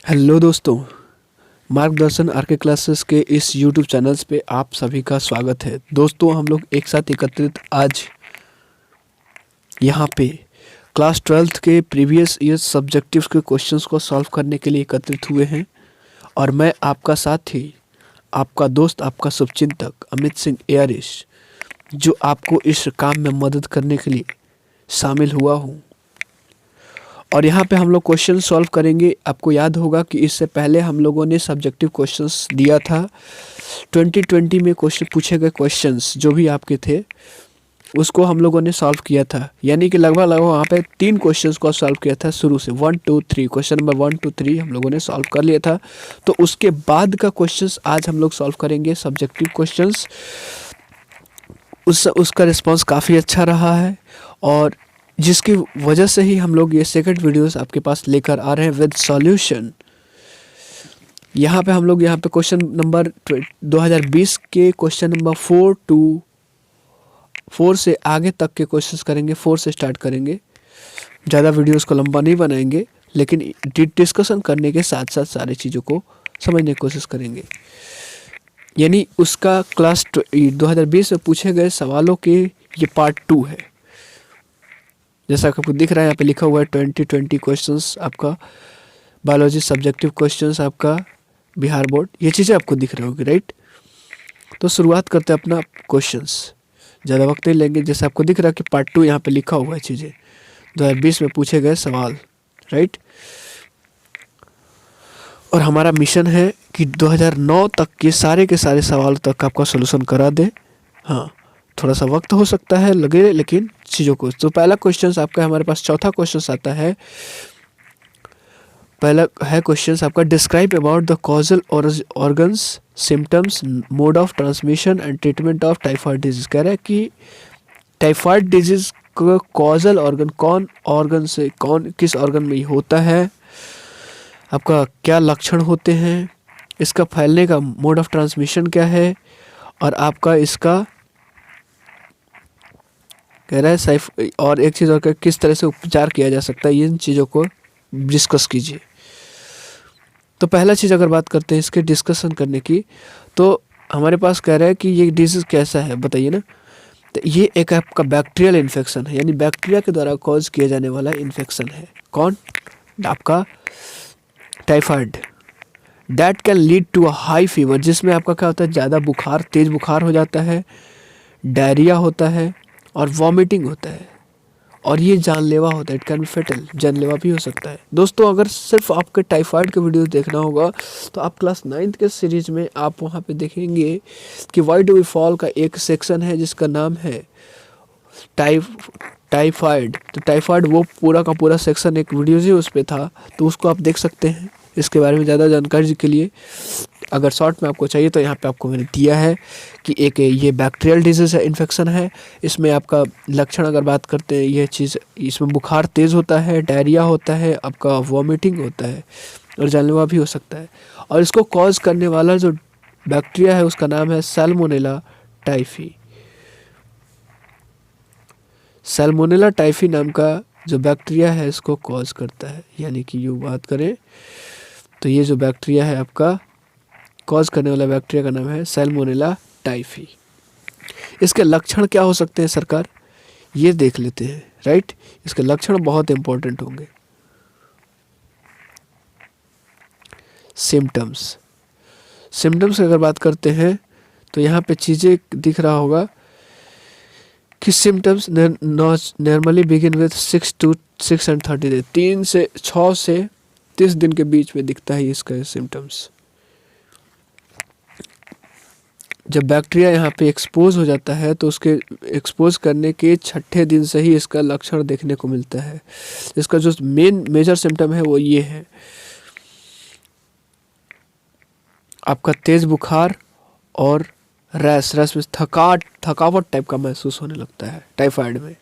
Hello दोस्तों, मार्गदर्शन R K classes के इस यूट्यूब चैनल्स पे आप सभी का स्वागत है। दोस्तों, हम लोग एक साथ एकत्रित आज यहाँ पे क्लास 12th के प्रीवियस ईयर सब्जेक्टिव्स के क्वेश्चंस को सॉल्व करने के लिए एकत्रित हुए हैं और मैं आपका साथी, आपका दोस्त, आपका शुभचिंतक अमित सिंह एयरिश, जो आपको इस काम में मदद करने के लिए शामिल हुआ हूँ। और यहाँ पे हम लोग क्वेश्चन सॉल्व करेंगे। आपको याद होगा कि इससे पहले हम लोगों ने सब्जेक्टिव क्वेश्चंस दिया था। 2020 में क्वेश्चन पूछे गए क्वेश्चंस जो भी आपके थे उसको हम लोगों ने सॉल्व किया था, यानी कि लगभग वहाँ पे 3 क्वेश्चंस को सॉल्व किया था शुरू से। 1 2 3 क्वेश्चन नंबर 1 2 3 हम लोगों ने सॉल्व कर लिया था। तो उसके बाद का क्वेश्चंस आज हम लोग सॉल्व करेंगे, सब्जेक्टिव क्वेश्चंस। उसका रिस्पॉन्स काफ़ी अच्छा रहा है और जिसकी वजह से ही हम लोग ये सेकंड वीडियोस आपके पास लेकर आ रहे हैं विद सॉल्यूशन। यहाँ पे हम लोग क्वेश्चन नंबर 2020 के क्वेश्चन नंबर 4 to 4 से आगे तक के क्वेश्चंस करेंगे। 4 से स्टार्ट करेंगे। ज़्यादा वीडियोस को लंबा नहीं बनाएंगे, लेकिन डिस्कशन करने के साथ साथ सारी चीज़ों को समझने की कोशिश करेंगे। यानी उसका क्लास 2020 में पूछे गए सवालों के ये पार्ट 2 है। जैसा कि आपको दिख रहा है यहाँ पे लिखा हुआ है 2020 क्वेश्चंस आपका बायोलॉजी सब्जेक्टिव क्वेश्चंस आपका बिहार बोर्ड, ये चीज़ें आपको दिख रही होगी, राइट। तो शुरुआत करते हैं अपना क्वेश्चंस, ज़्यादा वक्त नहीं लेंगे। जैसे आपको दिख रहा है कि पार्ट 2 यहाँ पे लिखा हुआ है चीज़ें 2020 में पूछे गए सवाल, राइट। और हमारा मिशन है कि 2009 तक के सारे सवाल तक आपका सोल्यूशन करा दे। हाँ, थोड़ा सा वक्त हो सकता है लगे, लेकिन चीज़ों को। तो पहला क्वेश्चन आपका हमारे पास चौथा क्वेश्चन आता है। पहला है क्वेश्चन आपका, describe about the causal organs, symptoms, mode of transmission and treatment of typhoid disease. कह रहा है कि टाइफाइड डिजीज का कॉजल ऑर्गन कौन ऑर्गन से किस ऑर्गन में होता है, आपका क्या लक्षण होते हैं, इसका फैलने का मोड ऑफ ट्रांसमिशन क्या है, और आपका इसका कह रहा है और एक चीज़ और किस तरह से उपचार किया जा सकता है। इन चीज़ों को डिस्कस कीजिए। तो पहला चीज़ अगर बात करते हैं इसके डिस्कशन करने की, तो हमारे पास कह रहा है कि ये डिजीज़ कैसा है, बताइए ना। तो ये एक आपका बैक्टीरियल इन्फेक्शन है, यानी बैक्टीरिया के द्वारा कॉज किया जाने वाला इन्फेक्शन है। कौन? आपका typhoid. That can lead to a high fever, जिसमें आपका क्या होता है, ज़्यादा बुखार, तेज़ बुखार हो जाता है, डायरिया होता है और वॉमिटिंग होता है, और ये जानलेवा होता है। इट कैन बी फेटल, जानलेवा भी हो सकता है। दोस्तों, अगर सिर्फ आपके टाइफाइड के वीडियो देखना होगा तो आप क्लास 9th के सीरीज में आप वहाँ पे देखेंगे कि व्हाई डू वी फॉल का एक सेक्शन है जिसका नाम है टाइफाइड। तो टाइफाइड वो पूरा का पूरा सेक्शन एक वीडियो ही उस पर था, तो उसको आप देख सकते हैं। इसके बारे में ज़्यादा जानकारी के लिए अगर शॉर्ट में आपको चाहिए तो यहाँ पे आपको मैंने दिया है कि एक ये बैक्टीरियल डिजीज़ है, इन्फेक्शन है। इसमें आपका लक्षण अगर बात करते हैं, ये चीज़, इसमें बुखार तेज़ होता है, डायरिया होता है, आपका वॉमिटिंग होता है और जानलेवा भी हो सकता है। और इसको कॉज करने वाला जो बैक्टीरिया है उसका नाम है सैल्मोनेला टाइफी। सैल्मोनेला टाइफी नाम का जो बैक्टीरिया है इसको कॉज करता है। यानी कि यूँ बात करें तो ये जो बैक्टीरिया है आपका कॉज करने वाला बैक्टीरिया का नाम है सैल्मोनेला टाइफी। इसके लक्षण क्या हो सकते हैं सरकार, ये देख लेते हैं, राइट। इसके लक्षण बहुत इंपॉर्टेंट होंगे। सिम्टम्स की अगर बात करते हैं तो यहाँ पे चीज़ें दिख रहा होगा कि symptoms normally begin with 6 to 6 and 30 days, 3 से 6 से 30 दिन के बीच में दिखता है इसका सिम्टम्स। जब बैक्टीरिया यहाँ पे एक्सपोज हो जाता है तो उसके एक्सपोज करने के 6ठे दिन से ही इसका लक्षण देखने को मिलता है। इसका जो मेजर सिम्टम है वो ये है, आपका तेज़ बुखार और रैश में थकावट टाइप का महसूस होने लगता है टाइफाइड में।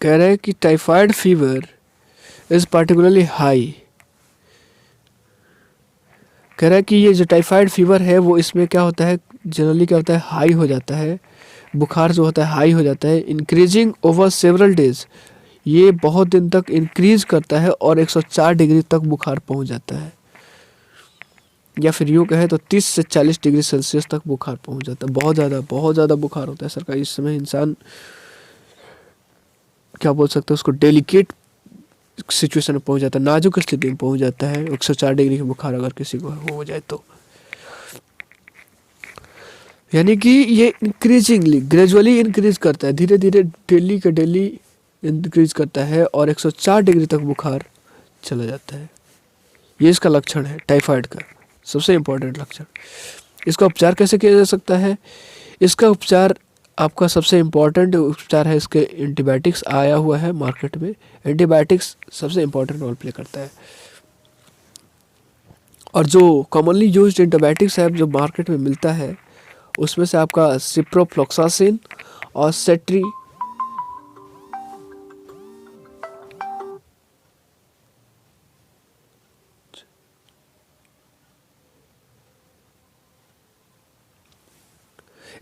कह रहे हैं कि typhoid fever is particularly high. कह रहा है कि ये जो टाइफाइड फीवर है वो इसमें क्या होता है, जनरली क्या होता है, हाई हो जाता है। बुखार जो होता है हाई हो जाता है, इंक्रीजिंग ओवर सेवरल डेज। ये बहुत दिन तक इंक्रीज करता है और 104 डिग्री तक बुखार पहुंच जाता है, या फिर यूँ कहे तो 30 से 40 डिग्री सेल्सियस तक बुखार पहुंच जाता है। बहुत ज़्यादा बुखार होता है सर का। इस समय इंसान क्या बोल सकते हैं उसको, डेलिकेट सिचुएशन में पहुंच जाता है, नाजुक स्थिति में पहुंच जाता है 104 डिग्री का बुखार अगर किसी को हो जाए तो। यानी कि ये इंक्रीजिंगली ग्रेजुअली इंक्रीज करता है, धीरे धीरे डेली का डेली इंक्रीज करता है और 104 डिग्री तक बुखार चला जाता है। ये इसका लक्षण है टाइफाइड का सबसे इम्पोर्टेंट लक्षण। इसका उपचार कैसे किया जा सकता है? इसका उपचार आपका सबसे इम्पोर्टेंट उपचार है, इसके एंटीबायोटिक्स आया हुआ है मार्केट में। एंटीबायोटिक्स सबसे इम्पोर्टेंट रोल प्ले करता है। और जो कॉमनली यूज्ड एंटीबायोटिक्स है जो मार्केट में मिलता है उसमें से आपका सिप्रोफ्लॉक्सासिन और सेट्री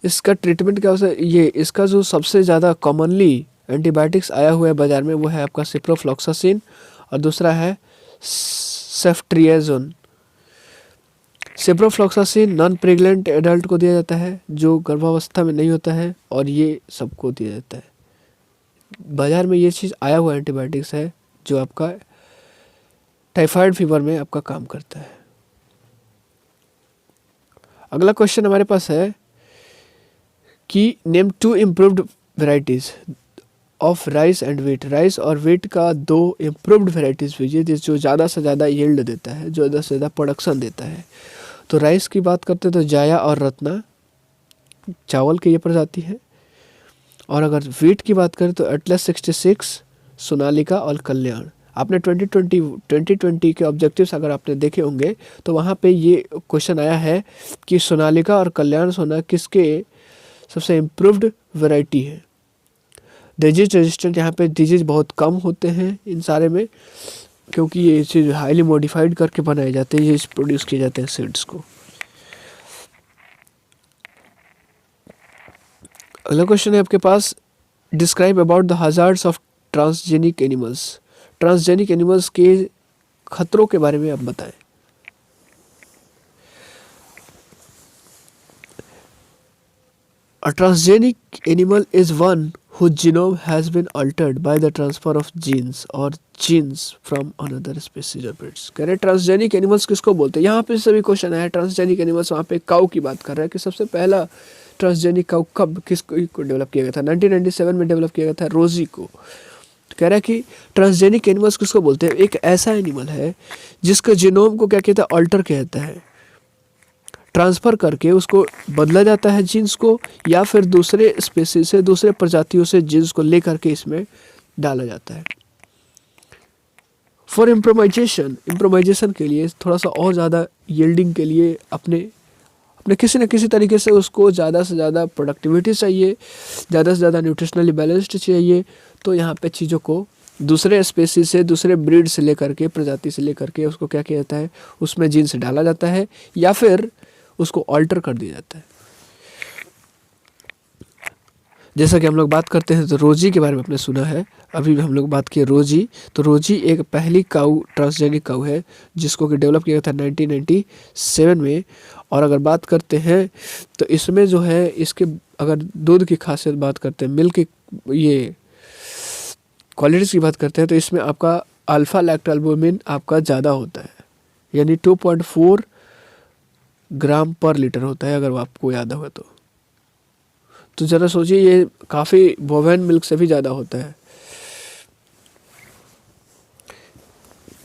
इसका ट्रीटमेंट क्या होता है? ये इसका जो सबसे ज़्यादा कॉमनली एंटीबायोटिक्स आया हुआ है बाज़ार में वो है आपका सिप्रोफ्लॉक्सासिन और दूसरा है सेफ्ट्रियाजोन। सिप्रोफ्लॉक्सासिन नॉन प्रेग्नेंट एडल्ट को दिया जाता है जो गर्भावस्था में नहीं होता है, और ये सबको दिया जाता है। बाज़ार में ये चीज़ आया हुआ एंटीबायोटिक्स है जो आपका टाइफाइड फीवर में आपका काम करता है। अगला क्वेश्चन हमारे पास है कि name 2 improved varieties of rice and wheat. Rice और वीट का 2 इम्प्रूव्ड वेराइटीज़ कीजिए जो ज़्यादा से ज़्यादा यील्ड देता है, जो ज़्यादा से ज़्यादा प्रोडक्शन देता है। तो राइस की बात करते हैं तो जाया और रत्ना चावल की ये प्रजाति है, और अगर वीट की बात करें तो एटलस 66, सोनालिका और कल्याण। आपने 2020 के ऑब्जेक्टिव्स अगर आपने देखे होंगे तो वहाँ पे ये क्वेश्चन आया है कि सोनालिका और कल्याण सोना किसके सबसे इम्प्रूव्ड वैरायटी है। डिजीज रेजिस्टेंट, यहाँ पे डिजीज बहुत कम होते हैं इन सारे में, क्योंकि ये चीज़ हाईली मॉडिफाइड करके बनाए जाते हैं, ये प्रोड्यूस किए जाते हैं सीड्स को। अगला क्वेश्चन है आपके पास, describe about the hazards of transgenic animals. Transgenic animals के खतरों के बारे में आप बताएं। A transgenic animal is one whose genome has been altered by the transfer of genes or genes from another species or breeds। कह रहे transgenic animals किसको बोलते हैं? यहाँ पे सभी क्वेश्चन है ट्रांसजेनिक एनिमल्स। वहाँ पे काऊ की बात कर रहा है कि सबसे पहला ट्रांसजेनिक काऊ कब किसको डेवलप किया गया था? 1997 में डेवलप किया गया था, रोजी को। कह रहा है कि ट्रांसजेनिक एनिमल्स किसको बोलते हैं? एक ऐसा एनिमल है जिसका जीनोम को क्या कहता है? अल्टर कहता है। ट्रांसफ़र करके उसको बदला जाता है जीन्स को, या फिर दूसरे स्पेसीज से, दूसरे प्रजातियों से जीन्स को ले करके इसमें डाला जाता है फॉर इम्प्रोवाइजेशन के लिए, थोड़ा सा और ज़्यादा यील्डिंग के लिए, अपने किसी न किसी तरीके से उसको ज़्यादा से ज़्यादा प्रोडक्टिविटी चाहिए, ज़्यादा से ज़्यादा न्यूट्रिशनली बैलेंस्ड चाहिए। तो यहाँ पे चीज़ों को दूसरे स्पेसीज से, दूसरे ब्रीड से लेकर के, प्रजाति से लेकर के उसको क्या किया जाता है? उसमें जीन्स डाला जाता है या फिर उसको ऑल्टर कर दिया जाता है। जैसा कि हम लोग बात करते हैं तो रोजी के बारे में आपने सुना है, अभी भी हम लोग बात किए रोजी। तो रोजी एक पहली काऊ, ट्रांसजेनिक काऊ है जिसको कि डेवलप किया गया था 1997 में। और अगर बात करते हैं तो इसमें जो है, इसके अगर दूध की खासियत बात करते हैं, मिल्क की ये क्वालिटीज़ की बात करते हैं, तो इसमें आपका अल्फा लैक्टोअल्बुमिन आपका ज़्यादा होता है, यानी 2.4 ग्राम पर लीटर होता है, अगर आपको याद होगा तो ज़रा सोचिए, ये काफ़ी बोवेन मिल्क से भी ज़्यादा होता है।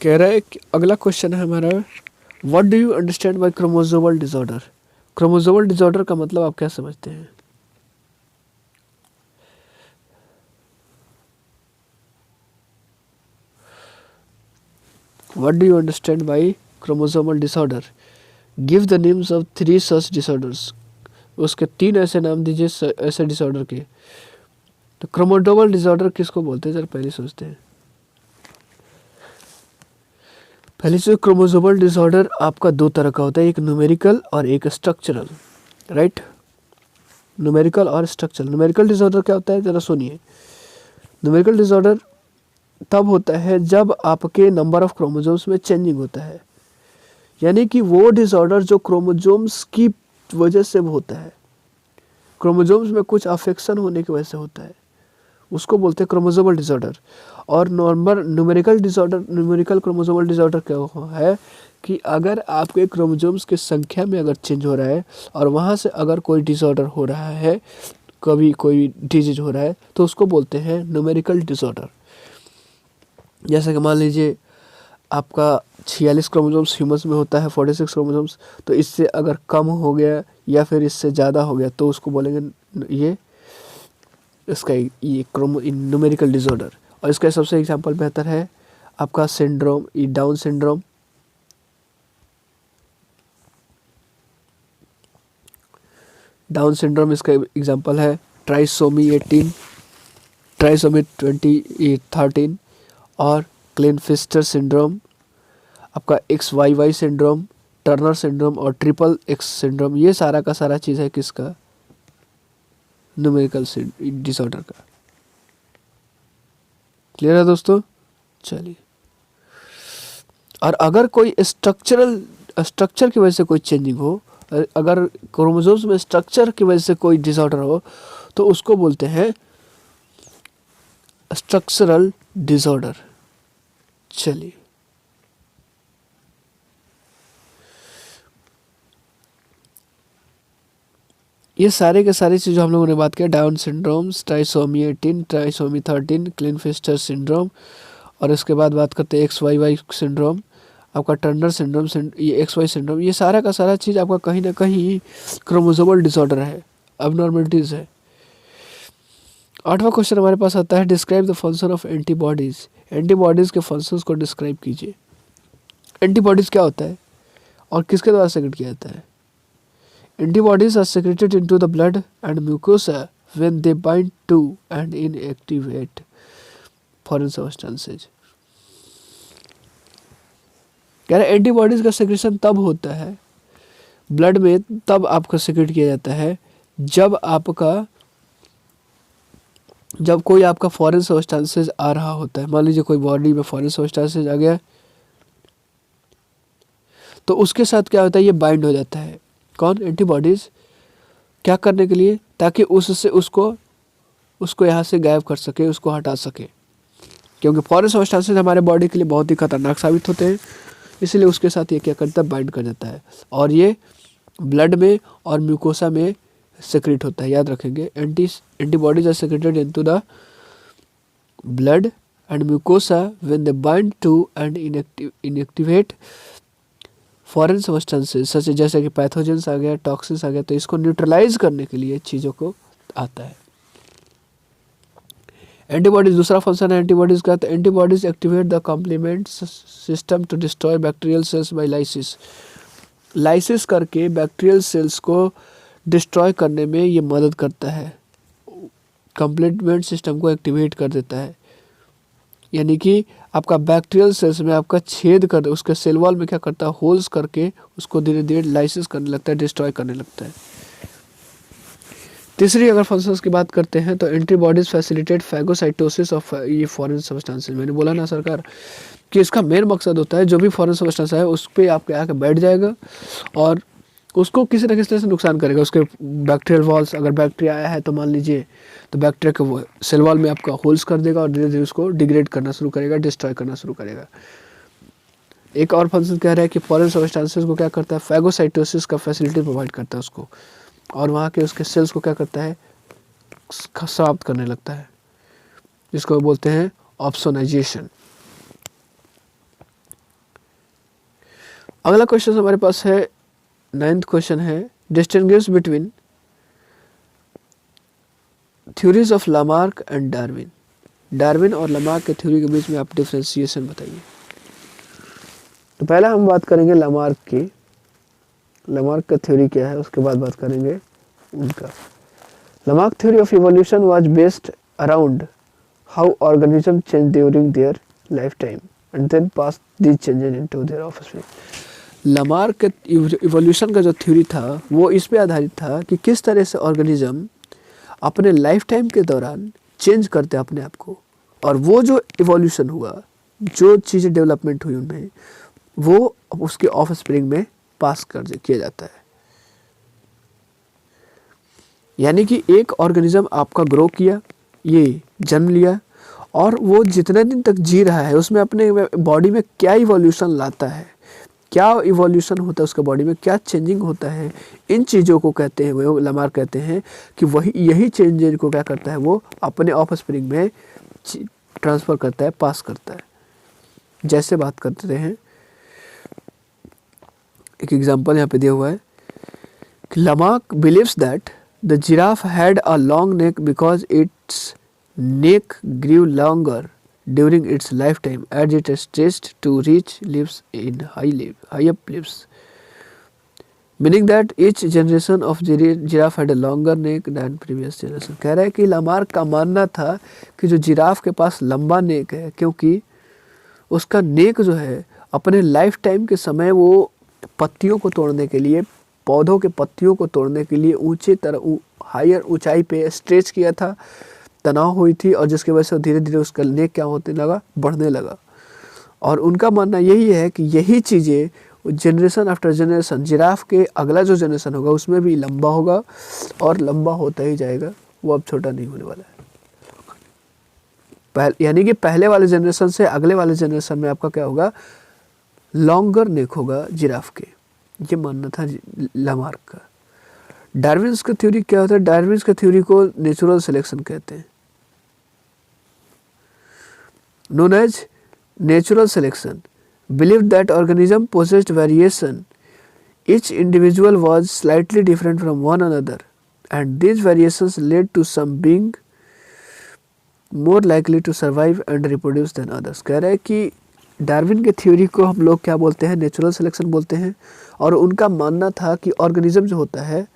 कह रहा है कि अगला क्वेश्चन है हमारा, what do you understand by chromosomal disorder. Chromosomal disorder का मतलब आप क्या समझते हैं? What do you understand by chromosomal disorder? Give the names of 3 such disorders. उसके 3 ऐसे नाम दीजिए ऐसे डिसऑर्डर के। तो क्रोमोसोमल डिसऑर्डर किसको बोलते हैं? जरा पहले सोचते हैं। पहले से क्रोमोसोमल डिसऑर्डर आपका 2 तरह का होता है, एक न्यूमेरिकल और एक स्ट्रक्चरल, राइट? न्यूमेरिकल और स्ट्रक्चरल। न्यूमेरिकल डिसऑर्डर क्या होता है? जरा सुनिए। न्यूमेरिकल डिसऑर्डर तब होता है जब आपके नंबर ऑफ क्रोमोसोम्स में चेंजिंग होता है, यानी कि वो डिसऑर्डर जो क्रोमोसोम्स की वजह से होता है, क्रोमोसोम्स में कुछ अफेक्शन होने की वजह से होता है, उसको बोलते हैं क्रोमोसोमल डिसऑर्डर। और न्यूमेरिकल क्रोमोसोमल डिसऑर्डर क्या है कि अगर आपके क्रोमोसोम्स की संख्या में अगर चेंज हो रहा है और वहाँ से अगर कोई डिसऑर्डर हो रहा है, कभी कोई डिजीज हो रहा है, तो उसको बोलते हैं न्यूमेरिकल डिसऑर्डर। जैसे कि मान लीजिए आपका 46 क्रोमोसोम्स ह्यूमंस में होता है, 46 क्रोमोसोम्स, तो इससे अगर कम हो गया या फिर इससे ज़्यादा हो गया तो उसको बोलेंगे ये इसका ये न्यूमेरिकल डिसऑर्डर। और इसका सबसे एग्जांपल बेहतर है आपका सिंड्रोम, ये डाउन सिंड्रोम। डाउन सिंड्रोम इसका एग्जांपल है ट्राइसोमी 18, ट्राइसोमी 13 और क्लिनफिस्टर सिंड्रोम, आपका XYY सिंड्रोम, टर्नर सिंड्रोम और ट्रिपल X सिंड्रोम। ये सारा का सारा चीज़ है किसका? न्यूमेरिकल डिसऑर्डर का। क्लियर है दोस्तों? चलिए, और अगर कोई स्ट्रक्चर की वजह से कोई चेंजिंग हो, अगर क्रोमोसोम्स में स्ट्रक्चर की वजह से कोई डिसऑर्डर हो, तो उसको बोलते हैं स्ट्रक्चरल डिसऑर्डर। चलिए, ये सारे के सारे चीज़ जो हम लोगों ने बात किया, Down syndrome, trisomy 18, trisomy 13, Klinefelter syndrome, और इसके बाद बात करते हैं XYY सिंड्रोम, आपका टर्नर सिंड्रोम, ये XY सिंड्रोम। ये सारा का सारा चीज़ आपका कहीं ना कहीं क्रोमोसोमल डिसऑर्डर है, अबनॉर्मलिटीज़ है। 8वां क्वेश्चन हमारे पास आता है, describe the function of antibodies. Antibodies के फंक्शंस को डिस्क्राइब कीजिए। एंटीबॉडीज़ क्या होता है और किसके द्वारा सेक्रेट किया जाता है? Antibodies are secreted into the blood and mucosa when they bind to and inactivate foreign substances. कह रहे एंटीबॉडीज का सेक्रेशन तब होता है ब्लड में, तब आपका सेक्रेट किया जाता है जब कोई आपका फॉरेन सब्सटेंसेस आ रहा होता है। मान लीजिए कोई बॉडी में फॉरेन सब्सटेंसेस आ गया, तो उसके साथ क्या होता है, ये बाइंड हो जाता है। कौन? एंटीबॉडीज़। क्या करने के लिए? ताकि उससे उसको यहाँ से गायब कर सके, उसको हटा सके, क्योंकि फॉरेन सब्सटेंसेस हमारे बॉडी के लिए बहुत ही खतरनाक साबित होते हैं, इसलिए उसके साथ ये क्या करता है, बाइंड कर जाता है, और ये ब्लड में और म्यूकोसा में सेक्रेट होता है। याद रखेंगे, antibodies are secreted into the blood and mucosa when they bind to and inactivate foreign substances such, जैसे कि पैथोजेंस आ गया, टॉक्सिन्स आ गया, तो इसको न्यूट्रलाइज करने के लिए चीज़ों को आता है। एंटीबॉडीज दूसरा फंक्शन है एंटीबॉडीज का, तो antibodies activate the complement system to destroy bacterial cells by lysis. Lysis करके बैक्टीरियल सेल्स को डिस्ट्रॉय करने में ये मदद करता है, कॉम्प्लीमेंट सिस्टम को एक्टिवेट कर देता है। यानी कि आपका बैक्टीरियल सेल्स में आपका छेद कर, उसके सेल वॉल में क्या करता है, होल्स करके उसको धीरे धीरे लाइसिस करने लगता है, डिस्ट्रॉय करने लगता है। तीसरी अगर फंक्शंस की बात करते हैं, तो एंटीबॉडीज फैसिलिटेट फैगोसाइटोसिस ऑफ ये फॉरेन सब्सटेंसेस। मैंने बोला ना सरकार कि इसका मेन मकसद होता है जो भी फॉरेन सब्सटेंस है उस पर आपके आके बैठ जाएगा और उसको किसी न किसी तरह से नुकसान करेगा। उसके बैक्टीरियल वॉल्स, अगर बैक्टीरिया आया है तो मान लीजिए, तो बैक्टीरिया के वो सेल वॉल में आपका होल्स कर देगा और धीरे धीरे उसको डिग्रेड करना शुरू करेगा, डिस्ट्रॉय करना शुरू करेगा। एक और फंक्शन कह रहा है कि फॉरेन सब्सटेंसेस को क्या करता है, फैगोसाइटोसिस का फैसिलिटी प्रोवाइड करता है उसको, और वहाँ के उसके सेल्स को क्या करता है, समाप्त करने लगता है, जिसको बोलते हैं ऑप्सोनाइजेशन। अगला क्वेश्चन हमारे पास है, 9th क्वेश्चन है, distinguish between theories of Lamarck and Darwin. Darwin और लामार्क के थ्योरी के बीच में आप डिफरेंशिएशन बताइए। तो पहला हम बात करेंगे लामार्क की, लामार्क का थ्योरी क्या है, उसके बाद बात करेंगे उनका। Lamarck theory of evolution was based around how organism change during their life time and then pass these changes into their offspring. Lamarck के इवोल्यूशन का जो थ्योरी था वो इस पे आधारित था कि किस तरह से ऑर्गेनिज्म अपने लाइफ टाइम के दौरान चेंज करते हैं अपने आप को, और वो जो इवोल्यूशन हुआ, जो चीज़ें डेवलपमेंट हुई उनमें, वो उसके ऑफ स्प्रिंग में पास कर किया जाता है। यानी कि एक ऑर्गेनिज्म आपका ग्रो किया, ये जन्म लिया, और वो जितने दिन तक जी रहा है उसमें अपने बॉडी में क्या इवोल्यूशन लाता है, क्या इवोल्यूशन होता है उसके बॉडी में, क्या चेंजिंग होता है, इन चीज़ों को कहते हैं, वो लमार कहते हैं कि वही यही चेंजेज को क्या करता है, वो अपने ऑफ स्प्रिंग में ट्रांसफ़र करता है, पास करता है। जैसे बात करते हैं, एक एग्जांपल यहाँ पे दिया हुआ है कि Lamarck believes that the giraffe had a long neck because its neck grew longer during its lifetime as it stretched to reach leaves in high up leaves, meaning that each generation of giraffe had a longer neck than previous generation। कह रहा है कि Lamarck का मानना था कि जो giraffe के पास लंबा नेक है, क्योंकि उसका नेक जो है अपने लाइफ टाइम के समय वो पत्तियों को तोड़ने के लिए, पौधों के पत्तियों को तोड़ने के लिए ऊंचे हायर ऊंचाई पे स्ट्रेच किया था, तनाव हुई थी, और जिसकी वजह से धीरे धीरे उसका नेक क्या होने लगा, बढ़ने लगा। और उनका मानना यही है कि यही चीज़ें जनरेशन आफ्टर जनरेशन, जिराफ के अगला जो जनरेशन होगा उसमें भी लंबा होगा और लंबा होता ही जाएगा, वो अब छोटा नहीं होने वाला है। यानी कि पहले वाले जनरेशन से अगले वाले जनरेशन में आपका क्या होगा, लॉन्गर नेक होगा जिराफ के। ये मानना था लामार्क का। डार्विन्स का थ्योरी क्या होता है? डार्विन्स का थ्योरी को नेचुरल सिलेक्शन कहते हैं, known as natural selection, believed that organism possessed variation. Each individual was slightly different from one another, and these variations led to some being more likely to survive and reproduce than others। कह रहा है कि Darwin के theory को हम लोग क्या बोलते हैं, नेचुरल सिलेक्शन बोलते हैं। और उनका मानना था कि ऑर्गेनिज्म जो होता है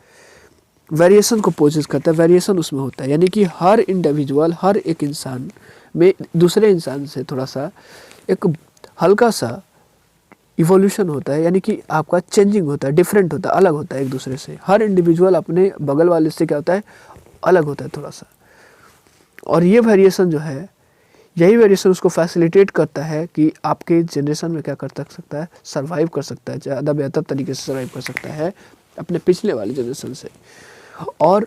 वेरिएशन को पोजेस करता है, वेरिएशन उसमें होता है, यानी कि हर इंडिविजुअल, हर एक इंसान में दूसरे इंसान से थोड़ा सा एक हल्का सा इवोल्यूशन होता है, यानी कि आपका चेंजिंग होता है, डिफरेंट होता है, अलग होता है एक दूसरे से। हर इंडिविजुअल अपने बगल वाले से क्या होता है, अलग होता है थोड़ा सा। और ये वेरिएशन जो है, यही वेरिएशन उसको फैसिलिटेट करता है कि आपके जनरेशन में क्या कर सकता है, सर्वाइव कर सकता है, ज़्यादा बेहतर तरीके से सर्वाइव कर सकता है अपने पिछले वाले जनरेशन से, और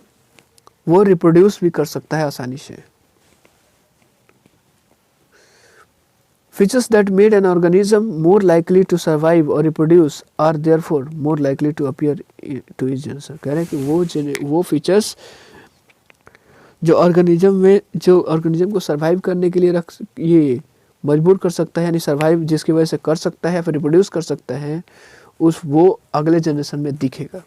वो रिप्रोड्यूस भी कर सकता है आसानी से। Features that made an organism more likely to survive or reproduce are therefore more likely to appear to each generation। कह रहे हैं कि वो फीचर्स जो ऑर्गेनिज्म को सर्वाइव करने के लिए ये मजबूर कर सकता है, यानी सर्वाइव जिसकी वजह से कर सकता है, फिर रिप्रोड्यूस कर सकता है, वो अगले जनरेशन में दिखेगा।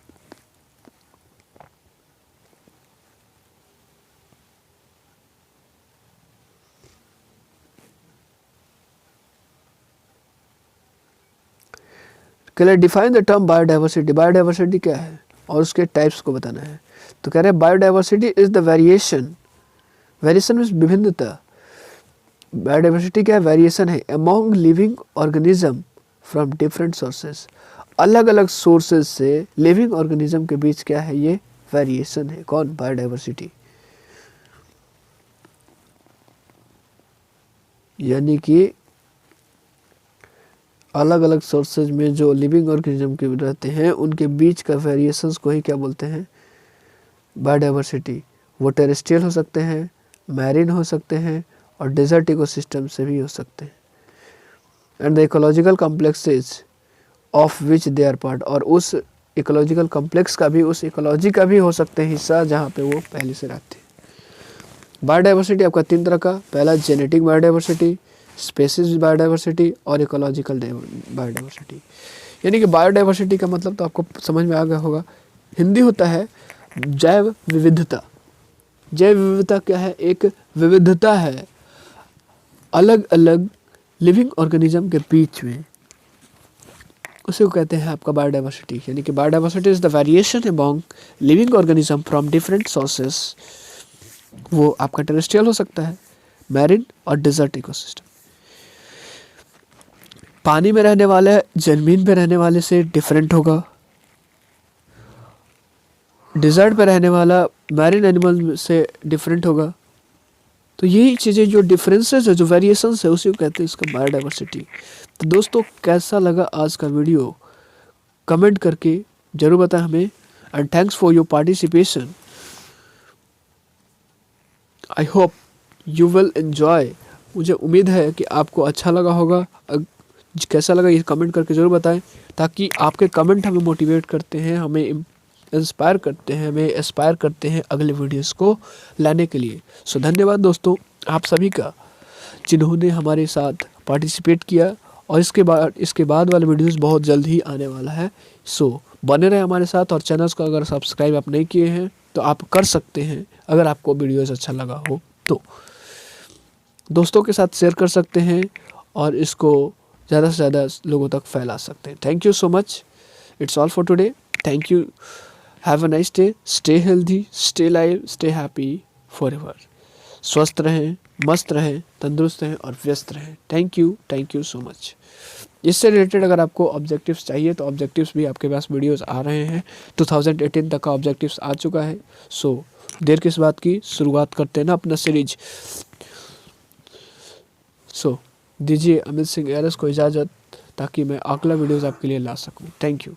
Define the term biodiversity. Biodiversity क्या है और उसके टाइप्स को बताना है। तो कह रहे हैं biodiversity is the variation, variation means विभिन्नता। बायोडाइवर्सिटी क्या है, वेरिएशन है among living organism from different sources. अलग अलग सोर्सेज से लिविंग ऑर्गेनिज्म के बीच क्या है, ये वेरिएशन है। कौन, बायोडाइवर्सिटी। यानी कि अलग अलग सोर्सेज में जो लिविंग ऑर्गेनिज्म के रहते हैं उनके बीच का वेरिएशंस को ही क्या बोलते हैं, बायोडाइवर्सिटी। वो टेरेस्ट्रियल हो सकते हैं, मैरीन हो सकते हैं, और डेजर्ट इकोसिस्टम से भी हो सकते हैं। And the ecological complexes of which they are part, और उस इकोलॉजिकल कॉम्प्लेक्स का भी, उस इकोलॉजी का भी हो सकते हैं हिस्सा जहाँ पे वो पहले से रहते हैं। बायोडाइवर्सिटी आपका 3 तरह का, पहला जेनेटिक बायोडाइवर्सिटी, स्पेसीज बायोडाइवर्सिटी और इकोलॉजिकल बायोडाइवर्सिटी। यानी कि बायोडाइवर्सिटी का मतलब तो आपको समझ में आ गया होगा, हिंदी होता है जैव विविधता। जैव विविधता क्या है, एक विविधता है अलग अलग लिविंग ऑर्गेनिज्म के बीच में, उसे को कहते हैं आपका बायोडाइवर्सिटी। यानी कि biodiversity is the variation among living organism from different sources. वो आपका टेरेस्ट्रियल हो सकता है, मैरिन और डेजर्ट इकोसिस्टम। पानी में रहने वाले जमीन पे रहने वाले से डिफरेंट होगा, डेजर्ट पे रहने वाला मैरिन एनिमल से डिफरेंट होगा। तो यही चीज़ें जो डिफरेंसेस है, जो वेरिएशंस है, उसी को कहते हैं इसका बायोडाइवर्सिटी। तो दोस्तों कैसा लगा आज का वीडियो कमेंट करके ज़रूर बताएं हमें। And thanks for your participation. I hope you will enjoy. मुझे उम्मीद है कि आपको अच्छा लगा होगा। कैसा लगा ये कमेंट करके ज़रूर बताएं, ताकि आपके कमेंट हमें मोटिवेट करते हैं, हमें इंस्पायर करते हैं, हमें एस्पायर करते हैं अगले वीडियोस को लाने के लिए। सो धन्यवाद दोस्तों आप सभी का, जिन्होंने हमारे साथ पार्टिसिपेट किया। और इसके बाद वाले वीडियोस बहुत जल्द ही आने वाला है। सो बने रहे हमारे साथ। और चैनल्स को अगर सब्सक्राइब आप नहीं किए हैं तो आप कर सकते हैं, अगर आपको वीडियोस अच्छा लगा हो तो। दोस्तों के साथ शेयर कर सकते हैं और इसको ज़्यादा से ज़्यादा लोगों तक फैला सकते हैं। Thank you so much. It's all for today. Thank you. Have a nice day. Stay healthy, stay live, stay happy forever. स्वस्थ रहें, मस्त रहें, तंदुरुस्त रहें और व्यस्त रहें। Thank you so much. इससे रिलेटेड अगर आपको ऑब्जेक्टिव्स चाहिए तो ऑब्जेक्टिव्स भी आपके पास वीडियोस आ रहे हैं। 2018 तक का ऑब्जेक्टिव्स आ चुका है। सो देर किस बात की, शुरुआत करते हैं ना अपना सीरीज। सो दीजिए अमित सिंह एरस को इजाज़त, ताकि मैं अगला वीडियोस आपके लिए ला सकूं। Thank you.